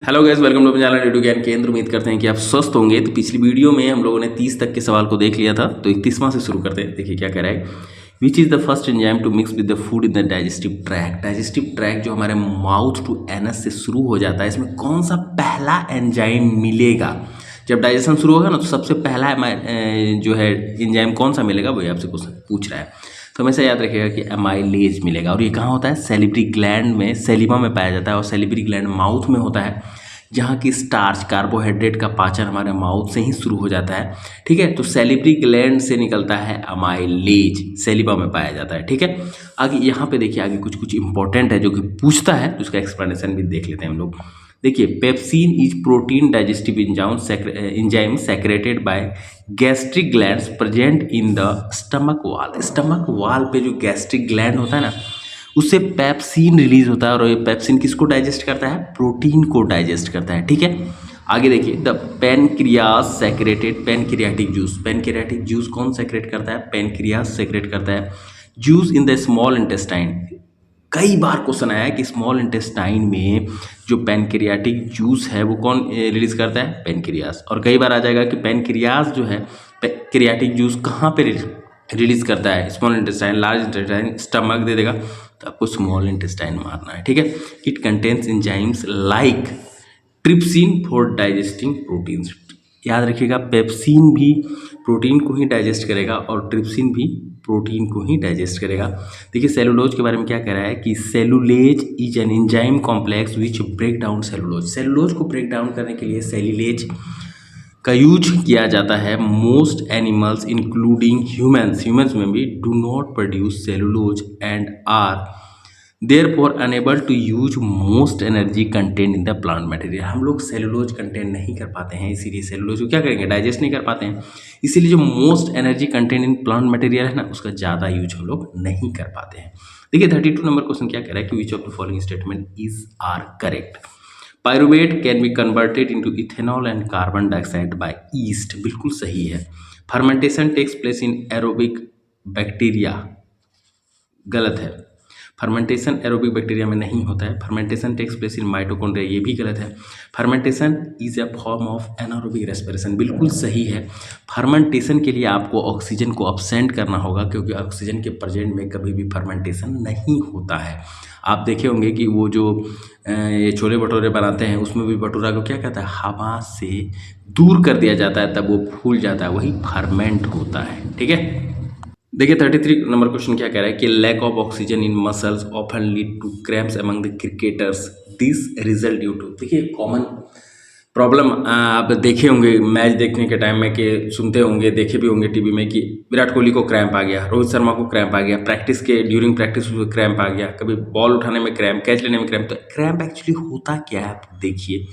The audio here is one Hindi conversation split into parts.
Hello guys, welcome to channel radio Gyan Kendra. उम्मीद करते हैं कि आप स्वस्थ होंगे। तो पिछली वीडियो में हम लोगों ने 30 तक के सवाल को देख लिया था, तो 31वां से शुरू करते हैं। देखिए क्या कह रहा है, which is the first enzyme to mix with the food in the digestive tract. Digestive tract जो हमारे माउथ टू एनस से शुरू हो जाता है, इसमें कौन सा पहला एंजाइम मिलेगा? जब डाइजेशन शुरू होगा ना, तो सबसे पहला जो है एंजाइम कौन सा मिलेगा, वही आपसे क्वेश्चन पूछ रहा है। तो हमेशा याद रखिएगा कि एमाइलेज मिलेगा। और ये कहाँ होता है? सैलिवरी ग्लैंड में, सैलिवा में पाया जाता है। और सैलिवरी ग्लैंड माउथ में होता है, जहाँ की स्टार्च कार्बोहाइड्रेट का पाचन हमारे माउथ से ही शुरू हो जाता है। ठीक है, तो सैलिवरी ग्लैंड से निकलता है अमाइलेज, सैलिवा में पाया जाता है। ठीक है, आगे यहाँ पे देखिए, आगे कुछ कुछ इंपॉर्टेंट है जो कि पूछता है, तो उसका एक्सप्लेनेशन भी देख लेते हैं हम लोग। देखिए, pepsin is protein digestive enzyme secreted by gastric glands present in the stomach वाल। स्टमक वाल पे जो गैस्ट्रिक ग्लैंड होता है ना, उससे पेप्सिन रिलीज होता है। और ये पेप्सिन किसको डाइजेस्ट करता है? प्रोटीन को डाइजेस्ट करता है। ठीक है, आगे देखिए, the pancreas secreted pancreatic juice. Pancreatic juice कौन सेक्रेट करता है? पेनक्रियास सेक्रेट करता है juice in the small intestine. कई बार क्वेश्चन आया है कि स्मॉल इंटेस्टाइन में जो पेनक्रियाटिक जूस है वो कौन रिलीज करता है? पेनक्रियास। और कई बार आ जाएगा कि पेनक्रियास जो है क्रियाटिक जूस कहाँ पे रिलीज करता है? Small intestine, large intestine, stomach दे देगा, तो आपको स्मॉल इंटेस्टाइन मारना है। ठीक है, it contains enzymes like trypsin for digesting proteins. याद रखिएगा, पेप्सिन भी प्रोटीन को ही डाइजेस्ट करेगा और ट्रिप्सिन भी प्रोटीन को ही डाइजेस्ट करेगा। देखिए, सेलुलोज के बारे में क्या कह रहा है कि cellulase is an enzyme complex which break down cellulose. Cellulose को ब्रेक डाउन करने के लिए सेलुलेज का यूज किया जाता है। मोस्ट एनिमल्स इंक्लूडिंग ह्यूमंस में भी do not produce cellulose and are therefore unable to use most energy content in the plant material. हम लोग सेलुलोज कंटेंट नहीं कर पाते हैं, इसीलिए सेलुलोज को क्या करेंगे? डाइजेस्ट नहीं कर पाते हैं। इसीलिए जो most energy content in plant material है ना, उसका ज़्यादा यूज हम लोग नहीं कर पाते हैं। देखिए, 32 नंबर क्वेश्चन क्या कह रहा है कि which of the following statement is are correct. Pyruvate can be converted into ethanol and carbon dioxide by yeast. बिल्कुल सही है। Fermentation takes place in aerobic bacteria. गलत है। फर्मेंटेशन एरोबिक बैक्टीरिया में नहीं होता है। Fermentation takes place in mitochondria, ये भी गलत है। Fermentation is a form of anaerobic respiration. बिल्कुल सही है। फर्मेंटेशन के लिए आपको ऑक्सीजन को अपसेंट करना होगा, क्योंकि ऑक्सीजन के प्रेजेंट में कभी भी फर्मेंटेशन नहीं होता है। आप देखे होंगे कि वो जो ये छोले भटूरे बनाते हैं, उसमें भी भटूरा को क्या कहता है? हवा से दूर कर दिया जाता है, तब वो फूल जाता है, वही फर्मेंट होता है। ठीक है, देखिए 33 नंबर क्वेश्चन क्या कह रहा है कि lack of oxygen in muscles often lead to cramps among the cricketers, this result due to. देखिए, कॉमन प्रॉब्लम आप देखे होंगे मैच देखने के टाइम में, कि सुनते होंगे, देखे भी होंगे टीवी में, कि विराट कोहली को क्रैम्प आ गया, रोहित शर्मा को क्रैम्प आ गया, प्रैक्टिस के ड्यूरिंग प्रैक्टिस क्रैम्प आ गया, कभी बॉल उठाने में क्रैम्प, कैच लेने में क्रैम्प। तो क्रैम्प एक्चुअली होता क्या है, आप देखिए,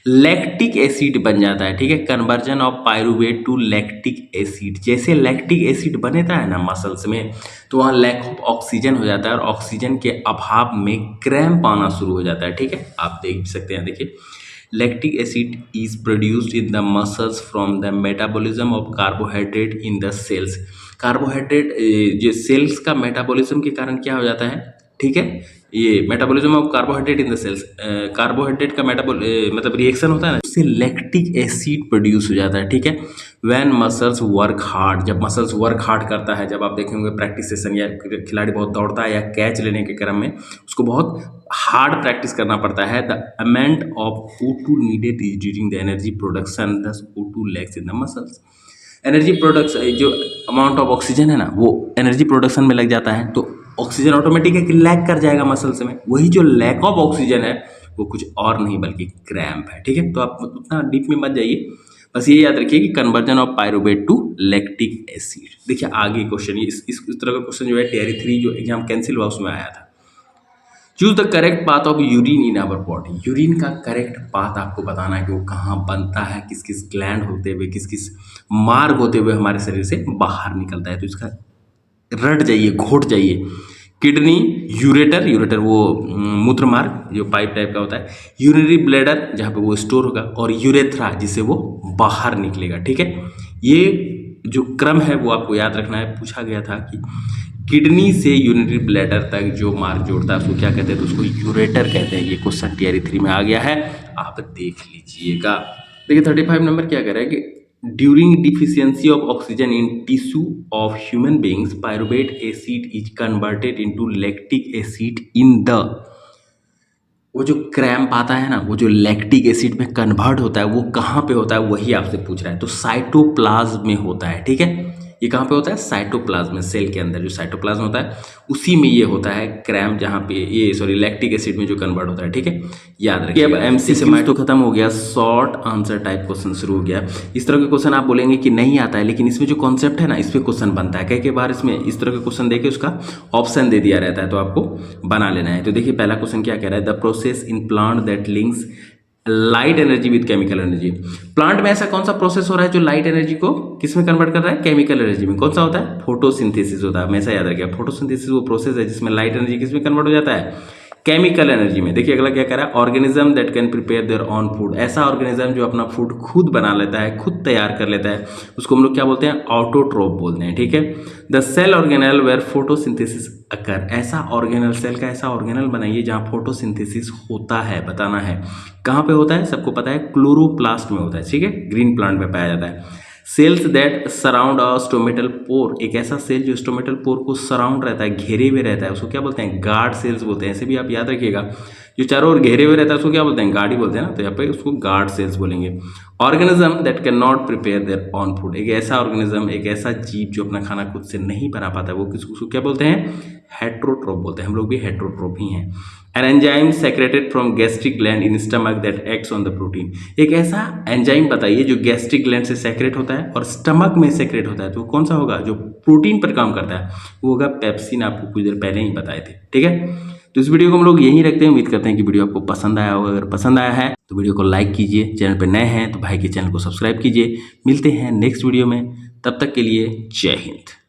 लैक्टिक एसिड बन जाता है। ठीक है, conversion of pyruvate to lactic acid. जैसे लैक्टिक एसिड बनता है ना मसल्स में, तो वहाँ लैक ऑफ ऑक्सीजन हो जाता है, और ऑक्सीजन के अभाव में क्रैम्प आना शुरू हो जाता है। ठीक है, आप देख सकते हैं। देखिए, lactic acid is produced in the muscles from the metabolism of carbohydrate in the cells. Carbohydrate जो सेल्स का मेटाबॉलिज्म के कारण क्या हो जाता है? ठीक है, ये metabolism of carbohydrate in the cells, carbohydrate का मतलब रिएक्शन होता है ना, उससे लैक्टिक एसिड प्रोड्यूस हो जाता है। ठीक है, व्हेन मसल्स वर्क हार्ड, जब मसल्स वर्क हार्ड करता है, जब आप देखेंगे प्रैक्टिस सेशन या खिलाड़ी बहुत दौड़ता है या कैच लेने के क्रम में उसको बहुत हार्ड प्रैक्टिस करना पड़ता है, the amount of O2 needed is during the energy production, दस O2 lakhs in the muscles. Energy production, जो अमाउंट ऑफ ऑक्सीजन है ना, वो एनर्जी प्रोडक्शन में लग जाता है, तो ऑक्सीजन ऑटोमेटिक है कि लैक कर जाएगा मसल्स में। वही जो लैक ऑफ ऑक्सीजन है वो कुछ और नहीं बल्कि क्रैम्प है। ठीक है, तो आप उतना डीप में मत जाइए, बस ये याद रखिए कि conversion of pyruvate to lactic acid. देखिए, आगे क्वेश्चन, इस तरह का क्वेश्चन जो है टियर 3 जो एग्जाम कैंसिल हुआ उसमें आया था। Choose the correct path of urine in our body. Urine का करेक्ट पाथ आपको बताना है कि वो कहाँ बनता है, किस किस ग्लैंड होते हुए, किस किस मार्ग होते हुए हमारे शरीर से बाहर निकलता है। तो इसका रट जाइए, घोट जाइए। किडनी, यूरेटर, यूरेटर वो मूत्र मार्ग जो पाइप टाइप का होता है, यूरिनरी ब्लैडर जहाँ पे वो स्टोर होगा, और यूरेथ्रा जिससे वो बाहर निकलेगा। ठीक है, ये जो क्रम है वो आपको याद रखना है। पूछा गया था कि किडनी से यूरिनरी ब्लैडर तक जो मार्ग जोड़ता है उसको क्या कहते हैं, तो उसको यूरेटर कहते हैं। ये क्वेश्चन टीआरई 3 में आ गया है, आप देख लीजिएगा। देखिए 35 नंबर क्या कह रहा है कि during deficiency of oxygen in tissue of human beings pyruvate acid is converted into lactic acid in the, वो जो क्रैम्प आता है ना, वो जो लैक्टिक एसिड में कन्वर्ट होता है वो कहाँ पे होता है, वही आपसे पूछ रहा है। तो साइटोप्लाज्म में होता है, ठीक है। ये कहाँ पे होता है, साइटोप्लाज्म में, सेल के अंदर जो साइटोप्लाज्म होता है उसी में ये होता है क्रैम्प, जहाँ पे ये सॉरी लैक्टिक एसिड में जो कन्वर्ट होता है, ठीक है, याद रखिए। अब एमसीक्यू तो खत्म हो गया, शॉर्ट आंसर टाइप क्वेश्चन शुरू हो गया। इस तरह के क्वेश्चन आप बोलेंगे कि नहीं आता है, लेकिन इसमें जो कॉन्सेप्ट है ना, इस पर क्वेश्चन बनता है। कई बार इसमें इस तरह के क्वेश्चन देके उसका ऑप्शन दे दिया रहता है, तो आपको बना लेना है। तो देखिए पहला क्वेश्चन क्या कह रहा है, the process in plant that links light energy with chemical energy. Plant में ऐसा कौन सा प्रोसेस हो रहा है जो लाइट एनर्जी को किस में कन्वर्ट कर रहा है, केमिकल एनर्जी में। कौन सा होता है, फोटोसिंथेसिस होता है। हमेशा याद रखिए, फोटोसिंथेसिस वो प्रोसेस है जिसमें लाइट एनर्जी किस में कन्वर्ट हो जाता है, केमिकल एनर्जी में। देखिए अगला क्या कह रहा है, organism that can prepare their on food. ऐसा ऑर्गेनिज्म जो अपना फूड खुद बना लेता है, खुद तैयार कर लेता है, उसको हम लोग क्या बोलते हैं, ऑटोट्रोफ बोलते हैं, ठीक है। The cell organelle where photosynthesis occur. ऐसा ऑर्गेनल, सेल का ऐसा ऑर्गेनल बनाइए जहाँ फोटोसिंथेसिस होता है, बताना है कहाँ पे होता है, सबको पता है क्लोरोप्लास्ट में होता है, ठीक है, ग्रीन प्लांट में पाया जाता है। Cells that surround a stomatal pore. एक ऐसा सेल जो स्टोमेटल पोर को सराउंड रहता है, घेरे हुए रहता है, उसको क्या बोलते हैं, गार्ड सेल्स बोलते हैं। ऐसे भी आप याद रखिएगा, जो चारों ओर घेरे हुए रहता है उसको क्या बोलते हैं, गार्ड ही बोलते हैं ना, तो यहाँ पे उसको गार्ड सेल्स बोलेंगे। Organism that can not prepare their on food. एक ऐसा ऑर्गेनिज्म, एक ऐसा जीव जो अपना खाना खुद से नहीं बना पाता है, वो उसको क्या बोलते हैं, हेट्रोट्रोफ बोलते हैं। हम लोग भी हेट्रोट्रोफ ही हैं। An enzyme secreted from gastric gland in stomach that acts on the protein. एक ऐसा एंजाइम बताइए जो गैस्ट्रिक ग्लैंड से सेक्रेट होता है और स्टमक में सेक्रेट होता है, तो कौन सा होगा, जो प्रोटीन पर काम करता है, वो होगा पेप्सिन। आपको कुछ देर पहले ही बताए थे, ठीक है। तो इस वीडियो को हम लोग यहीं रखते हैं। उम्मीद करते हैं कि वीडियो आपको पसंद आया होगा। अगर पसंद आया है तो वीडियो को लाइक कीजिए, चैनल पर नए हैं तो भाई के चैनल को सब्सक्राइब कीजिए। मिलते हैं नेक्स्ट वीडियो में, तब तक के लिए जय हिंद।